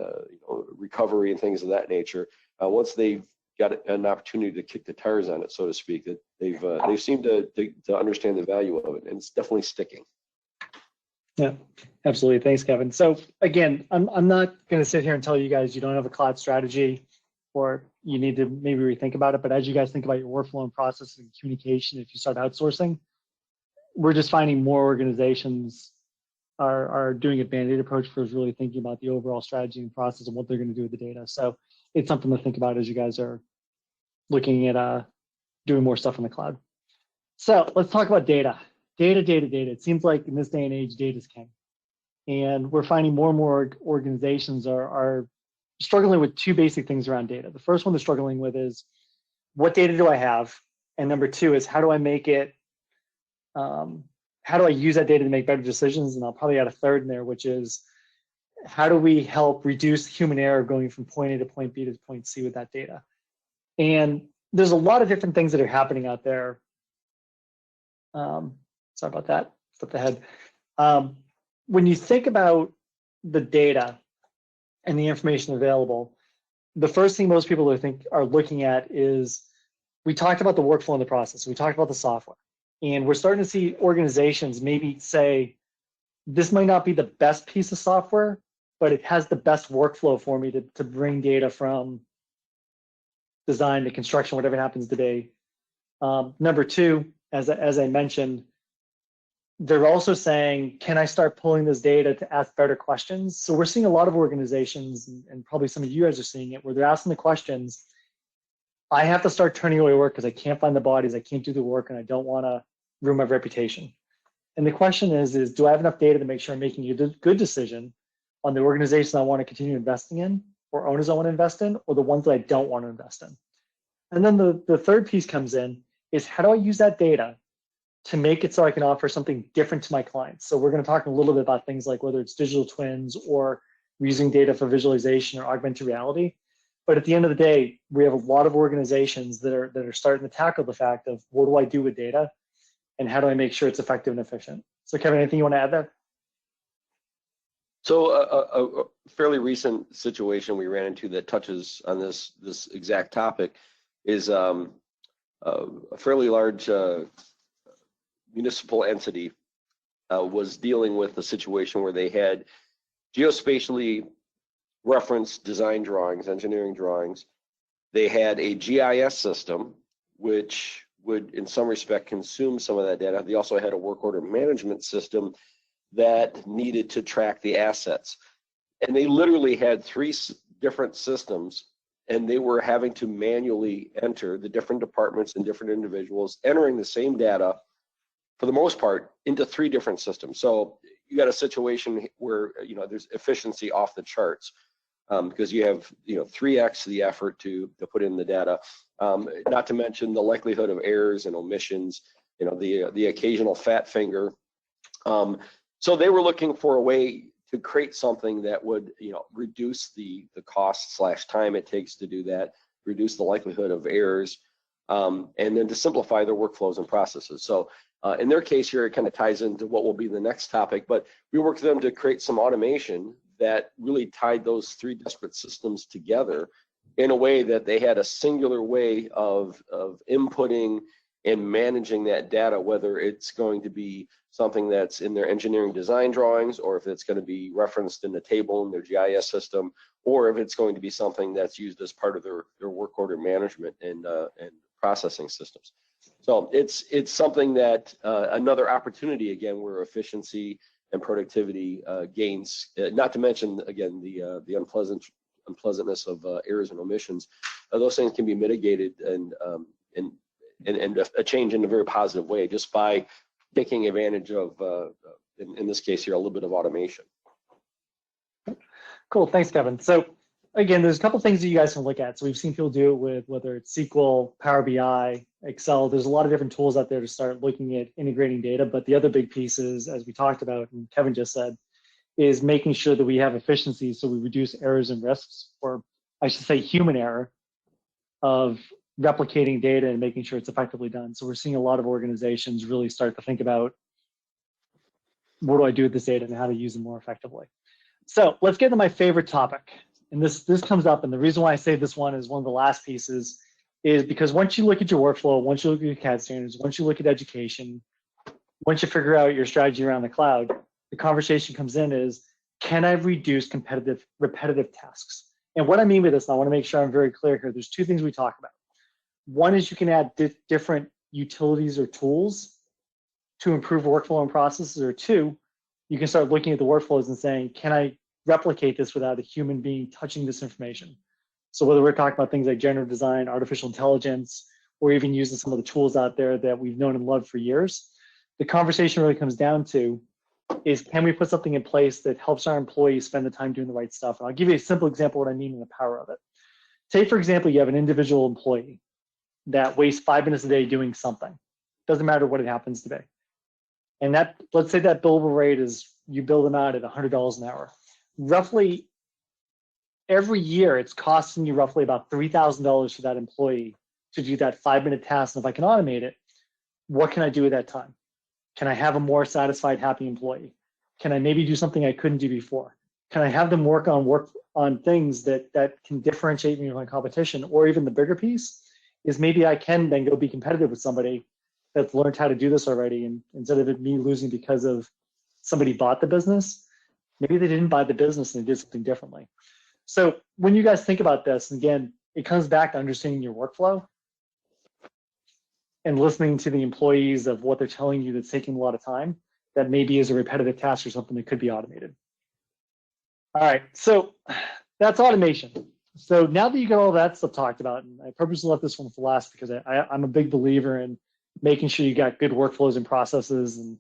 recovery and things of that nature. Once they've got an opportunity to kick the tires on it, so to speak, that they've seemed to understand the value of it, and it's definitely sticking. Yeah, absolutely. Thanks, Kevin. So again, I'm not going to sit here and tell you guys you don't have a cloud strategy or you need to maybe rethink about it. But as you guys think about your workflow and process and communication, if you start outsourcing, we're just finding more organizations are doing a Band-Aid approach for really thinking about the overall strategy and process and what they're going to do with the data. So it's something to think about as you guys are looking at doing more stuff in the cloud. So let's talk about data. Data. It seems like in this day and age, data is king. And we're finding more and more organizations are struggling with two basic things around data. The first one they're struggling with is, what data do I have? And number two is, how do I make it, how do I use that data to make better decisions? And I'll probably add a third in there, which is, how do we help reduce human error going from point A to point B to point C with that data? And there's a lot of different things that are happening out there. Sorry about that, flipped ahead. When you think about the data and the information available, the first thing most people are looking at is, we talked about the workflow and the process. We talked about the software. And we're starting to see organizations maybe say, this might not be the best piece of software, but it has the best workflow for me to bring data from design to construction, whatever happens today. Number two, as I mentioned, they're also saying, can I start pulling this data to ask better questions? So we're seeing a lot of organizations, and probably some of you guys are seeing it, where they're asking the questions, I have to start turning away work because I can't find the bodies, I can't do the work, and I don't want to ruin my reputation. And the question is do I have enough data to make sure I'm making a good decision on the organization I want to continue investing in, or owners I want to invest in, or the ones that I don't want to invest in? And then the third piece comes in, is how do I use that data to make it so I can offer something different to my clients? So we're going to talk a little bit about things like whether it's digital twins or using data for visualization or augmented reality. But at the end of the day, we have a lot of organizations that are starting to tackle the fact of, what do I do with data and how do I make sure it's effective and efficient? So Kevin, anything you want to add there? So a fairly recent situation we ran into that touches on this exact topic is a fairly large municipal entity was dealing with a situation where they had geospatially referenced design drawings, engineering drawings. They had a GIS system, which would in some respect consume some of that data. They also had a work order management system that needed to track the assets. And they literally had three different systems, and they were having to manually enter the different departments and different individuals, entering the same data for the most part into three different systems. So you got a situation where there's efficiency off the charts, because you have 3x the effort to put in the data, not to mention the likelihood of errors and omissions, the occasional fat finger. So they were looking for a way to create something that would reduce the cost / time it takes to do that, reduce the likelihood of errors, and then to simplify their workflows and processes. So in their case here, it kind of ties into what will be the next topic, but we worked with them to create some automation that really tied those three disparate systems together in a way that they had a singular way of inputting and managing that data, whether it's going to be something that's in their engineering design drawings, or if it's going to be referenced in a table in their GIS system, or if it's going to be something that's used as part of their work order management and processing systems. So it's something that another opportunity, again, where efficiency and productivity gains, not to mention, again, the unpleasantness of errors and omissions, those things can be mitigated and a change in a very positive way just by taking advantage of, in this case here, a little bit of automation. Cool, thanks, Kevin. So again, there's a couple things that you guys can look at. So we've seen people do it with whether it's SQL, Power BI, Excel. There's a lot of different tools out there to start looking at integrating data. But the other big piece is, as we talked about and Kevin just said, is making sure that we have efficiency so we reduce errors and risks, or I should say human error, of replicating data and making sure it's effectively done. So we're seeing a lot of organizations really start to think about what do I do with this data and how to use it more effectively. So let's get to my favorite topic. And this comes up, and the reason why I say this one is one of the last pieces is because once you look at your workflow, once you look at your CAD standards, once you look at education, once you figure out your strategy around the cloud, the conversation comes in is, can I reduce repetitive tasks? And what I mean by this, and I want to make sure I'm very clear here, there's two things we talk about. One is you can add different utilities or tools to improve workflow and processes, or two, you can start looking at the workflows and saying, can I replicate this without a human being touching this information? So whether we're talking about things like generative design, artificial intelligence, or even using some of the tools out there that we've known and loved for years, the conversation really comes down to is, can we put something in place that helps our employees spend the time doing the right stuff? And I'll give you a simple example of what I mean and the power of it. Say, for example, you have an individual employee that wastes 5 minutes a day doing something. Doesn't matter what it happens to be. And that, let's say that billable rate is, you bill them out at $100 an hour. Roughly every year, it's costing you roughly about $3,000 for that employee to do that 5-minute task. And if I can automate it, what can I do with that time? Can I have a more satisfied, happy employee? Can I maybe do something I couldn't do before? Can I have them work on things that can differentiate me from my competition? Or even the bigger piece is, maybe I can then go be competitive with somebody that's learned how to do this already, and instead of it me losing because of somebody bought the business, maybe they didn't buy the business and they did something differently. So when you guys think about this, and again, it comes back to understanding your workflow and listening to the employees of what they're telling you that's taking a lot of time, that maybe is a repetitive task or something that could be automated. All right, so that's automation. So now that you got all that stuff talked about, and I purposely left this one for last because I'm a big believer in making sure you got good workflows and processes and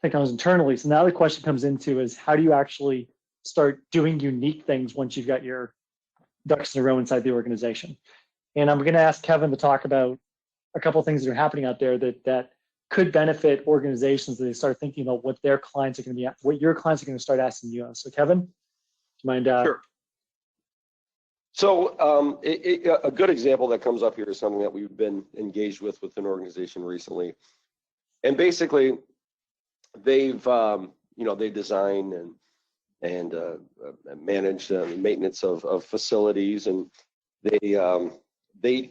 technologies internally. So now the question comes into is, how do you actually start doing unique things once you've got your ducks in a row inside the organization? And I'm going to ask Kevin to talk about a couple of things that are happening out there that could benefit organizations as they start thinking about what their clients are going to be, what your clients are going to start asking you. So Kevin, do you mind? Sure. So a good example that comes up here is something that we've been engaged with an organization recently, and basically they've they design and manage maintenance of facilities, and they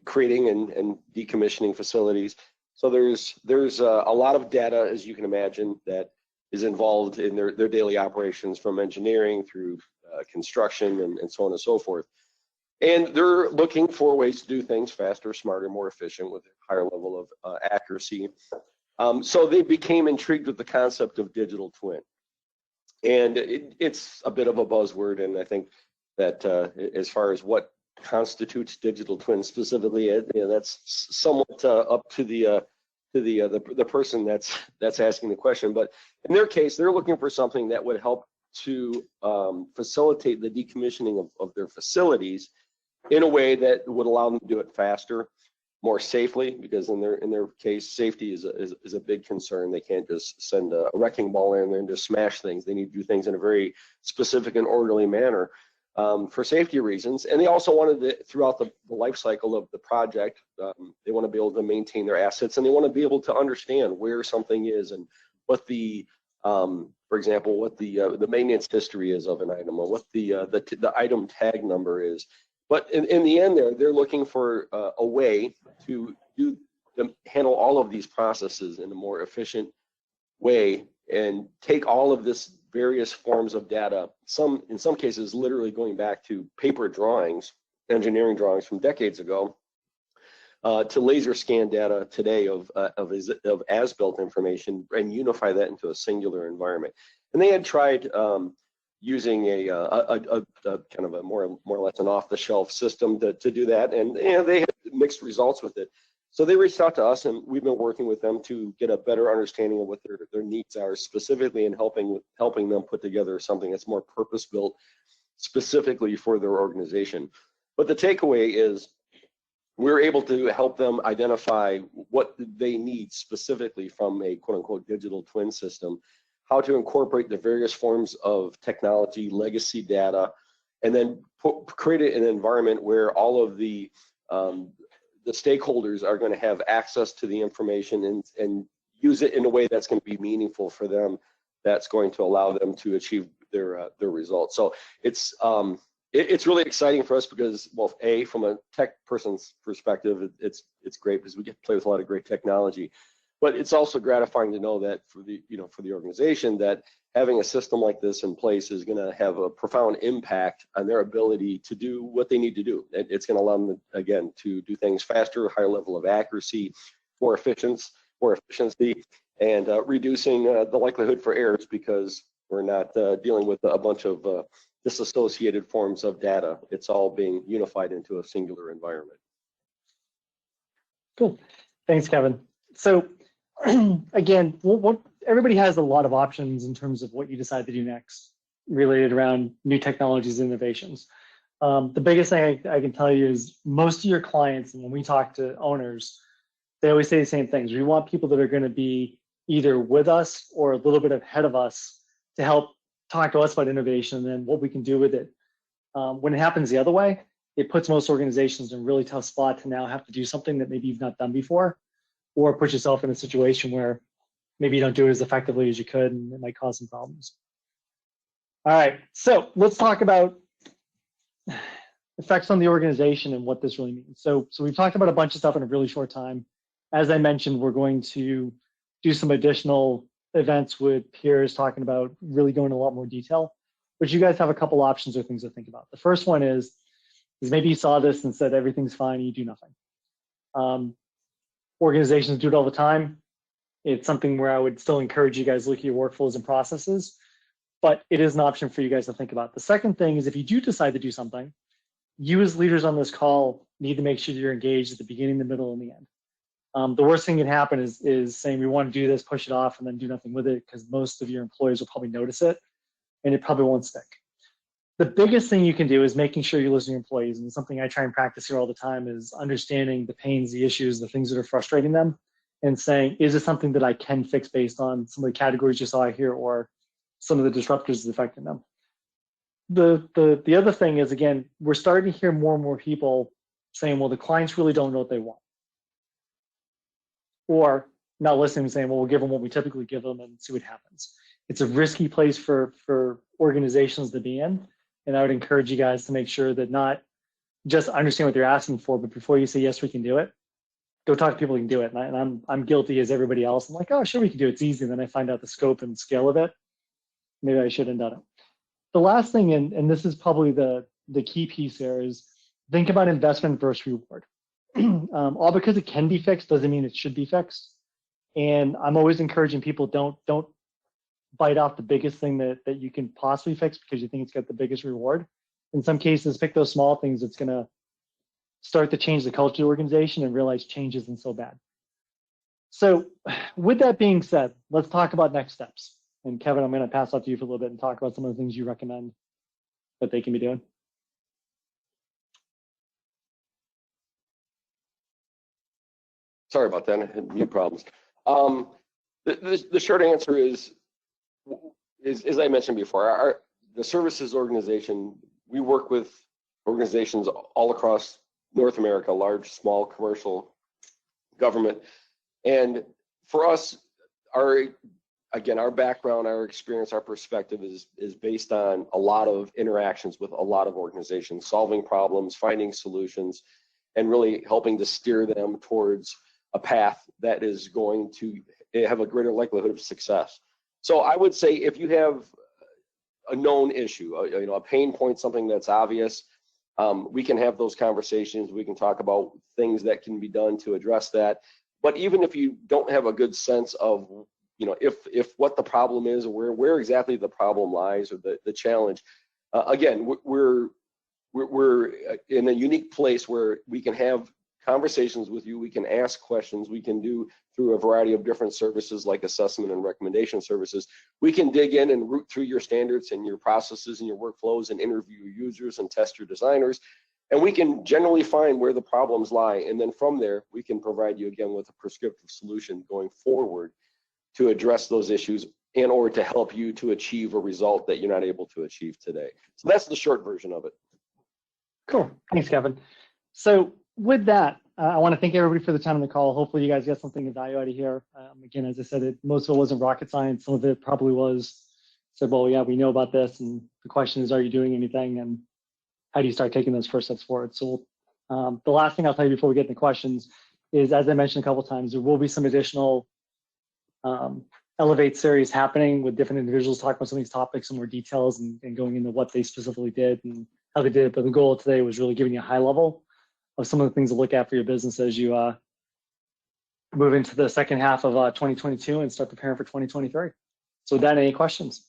creating and decommissioning facilities. So there's a lot of data, as you can imagine, that is involved in their daily operations, from engineering through construction and so on and so forth. And they're looking for ways to do things faster, smarter, more efficient with a higher level of accuracy. So they became intrigued with the concept of digital twin. And it's a bit of a buzzword, and I think that as far as what constitutes digital twin specifically, that's somewhat up to the person that's asking the question. But in their case, they're looking for something that would help to facilitate the decommissioning of their facilities in a way that would allow them to do it faster, more safely, because in their case, safety is a big concern. They can't just send a wrecking ball in there and just smash things. They need to do things in a very specific and orderly manner for safety reasons. And they also wanted throughout the life cycle of the project, they want to be able to maintain their assets, and they want to be able to understand where something is and what the for example, what the maintenance history is of an item, or what the item tag number is. But in the end, they're looking for a way to handle all of these processes in a more efficient way and take all of this various forms of data, in some cases literally going back to paper drawings, engineering drawings from decades ago, to laser scan data today of as-built information, and unify that into a singular environment. And they had tried using a kind of a more or less an off-the-shelf system to do that, and they had mixed results with it. So they reached out to us, and we've been working with them to get a better understanding of what their needs are specifically, and helping them put together something that's more purpose-built specifically for their organization. But the takeaway is, we're able to help them identify what they need specifically from a quote-unquote digital twin system, how to incorporate the various forms of technology, legacy data, and then create an environment where all of the stakeholders are going to have access to the information and use it in a way that's going to be meaningful for them, that's going to allow them to achieve their results. So it's really exciting for us because, well, from a tech person's perspective, it's great because we get to play with a lot of great technology. But it's also gratifying to know that for the organization, that having a system like this in place is going to have a profound impact on their ability to do what they need to do. It's going to allow them, again, to do things faster, higher level of accuracy, more efficiency, and reducing the likelihood for errors because we're not dealing with a bunch of disassociated forms of data. It's all being unified into a singular environment. Cool. Thanks, Kevin. So again, everybody has a lot of options in terms of what you decide to do next related around new technologies and innovations. The biggest thing I can tell you is most of your clients, and when we talk to owners, they always say the same things. We want people that are going to be either with us or a little bit ahead of us to help talk to us about innovation and then what we can do with it. When it happens the other way, it puts most organizations in a really tough spot to now have to do something that maybe you've not done before, or put yourself in a situation where maybe you don't do it as effectively as you could, and it might cause some problems. All right, so let's talk about effects on the organization and what this really means. So we've talked about a bunch of stuff in a really short time. As I mentioned, we're going to do some additional events with peers talking about really going into a lot more detail, but you guys have a couple options or things to think about. The first one is maybe you saw this and said everything's fine and you do nothing. Organizations do it all the time. It's something where I would still encourage you guys to look at your workflows and processes, but it is an option for you guys to think about. The second thing is if you do decide to do something, you as leaders on this call need to make sure that you're engaged at the beginning, the middle, and the end. The worst thing that can happen is saying we want to do this, push it off, and then do nothing with it because most of your employees will probably notice it and it probably won't stick. The biggest thing you can do is making sure you listen to your employees, and something I try and practice here all the time is understanding the pains, the issues, the things that are frustrating them, and saying, is it something that I can fix based on some of the categories you saw here or some of the disruptors that's affecting them? The other thing is, again, we're starting to hear more and more people saying, well, the clients really don't know what they want. Or not listening and saying, well, we'll give them what we typically give them and see what happens. It's a risky place for organizations to be in. And I would encourage you guys to make sure that not just understand what they're asking for, but before you say, yes, we can do it, go talk to people who can do it. And I'm guilty as everybody else. I'm like, oh, sure, we can do it. It's easy. And then I find out the scope and scale of it. Maybe I shouldn't have done it. The last thing, and this is probably the key piece there, is think about investment versus reward. All because it can be fixed doesn't mean it should be fixed. And I'm always encouraging people, don't bite off the biggest thing that you can possibly fix because you think it's got the biggest reward. In some cases, pick those small things that's going to start to change the culture of the organization and realize change isn't so bad. So with that being said, let's talk about next steps. And Kevin, I'm going to pass off to you for a little bit and talk about some of the things you recommend that they can be doing. Sorry about that, I had mute problems. The short answer is, as I mentioned before, the services organization, we work with organizations all across North America, large, small, commercial, government. And for us, our background, our experience, our perspective is based on a lot of interactions with a lot of organizations, solving problems, finding solutions, and really helping to steer them towards a path that is going to have a greater likelihood of success. So I would say if you have a known issue, a pain point, something that's obvious, we can have those conversations. We can talk about things that can be done to address that. But even if you don't have a good sense of, if what the problem is, or where exactly the problem lies, or the challenge, again, we're in a unique place where we can have conversations with you, we can ask questions, we can do through a variety of different services like assessment and recommendation services. We can dig in and root through your standards and your processes and your workflows and interview your users and test your designers. And we can generally find where the problems lie. And then from there, we can provide you again with a prescriptive solution going forward to address those issues in order to help you to achieve a result that you're not able to achieve today. So that's the short version of it. Cool, thanks, Kevin. So with that, I want to thank everybody for the time on the call. Hopefully you guys got something of value out of here. Again, as I said, most of it wasn't rocket science. Some of it probably was said, well, yeah, we know about this. And the question is, are you doing anything? And how do you start taking those first steps forward? So the last thing I'll tell you before we get into questions is, as I mentioned a couple of times, there will be some additional Elevate series happening with different individuals talking about some of these topics in more details and going into what they specifically did and how they did it. But the goal today was really giving you a high level of some of the things to look at for your business as you move into the second half of 2022 and start preparing for 2023. So with that, any questions?